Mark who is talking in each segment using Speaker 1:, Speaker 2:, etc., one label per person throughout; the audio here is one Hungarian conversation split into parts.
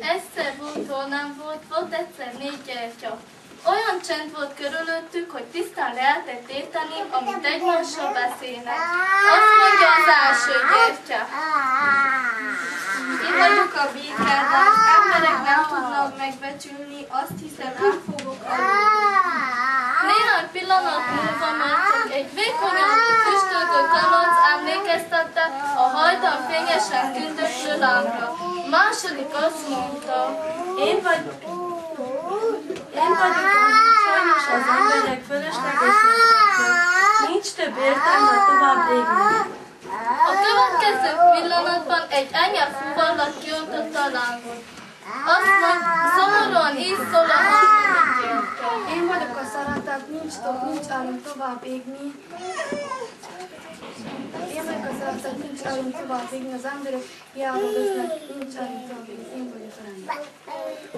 Speaker 1: Egyszer volt, hol nem volt, volt egyszer 4 gyertya. Olyan csend volt körülöttük, hogy tisztán lehetett érteni, amit egymással beszélnek. Azt mondja az első gyertya. Én vagyok a békádás, emberek nem tudnak megbecsülni, azt hiszem el fogok aludni. Néhány pillanat múlva már csak egy vékonyan füstölgő kalóc emlékeztette a hajdan fényesen tündöklő lámpra. A második azt mondta, én vagyok, sajnos az emberek fölösleges vagyok. Nincs több értelme tovább égni. A következő pillanatban egy enyhe fuvallat kiontotta a lángot. Azt mondja, szomorúan így szól a harmadik gyertya.
Speaker 2: Én vagyok a szeretet, nincs állunk tovább égni. Én vagyok a szeretet, nincs állunk tovább égni. Az emberek hiába vesznek, nincs állunk tovább égni. Én vagyok a rendszer.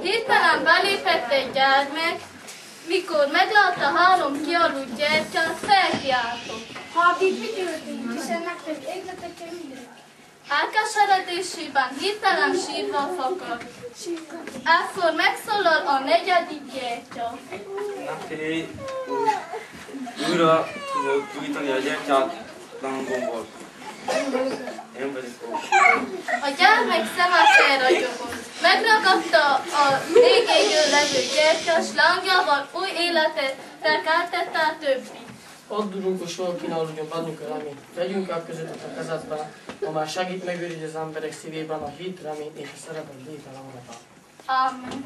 Speaker 1: Hirtelen belépett egy gyermek, mikor meglátta 3 kialudt gyertyát, felkiáltott.
Speaker 2: Habib, mit történt? Hiszen nektek égletekkel mindenki.
Speaker 1: Elkeseredésében hirtelen sírva fakadt. Ekkor megszólal a 4. gyertya.
Speaker 3: Neki újra tudod gyújtani a gyertyát lángomból. Én vagyok ó.
Speaker 1: A gyermek szeme felragyogott. Megragadta a régéről levő gyertya, s lángjával új életet felkeltette a többi.
Speaker 4: Addurunk, hogy soha kínálódjon bennünk a reményt. Vegyünk el közöttük a kezedbe, ha már segít megőrizni az emberek szívében a hit, reményt és a szeretet létel amatát.
Speaker 1: Amen.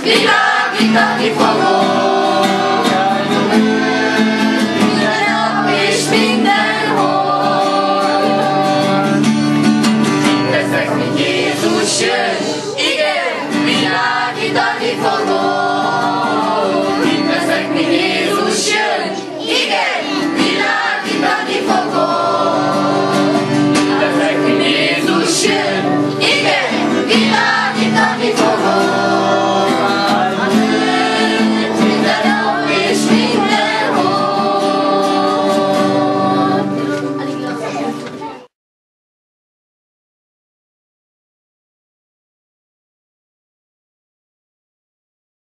Speaker 5: Világítani fogom!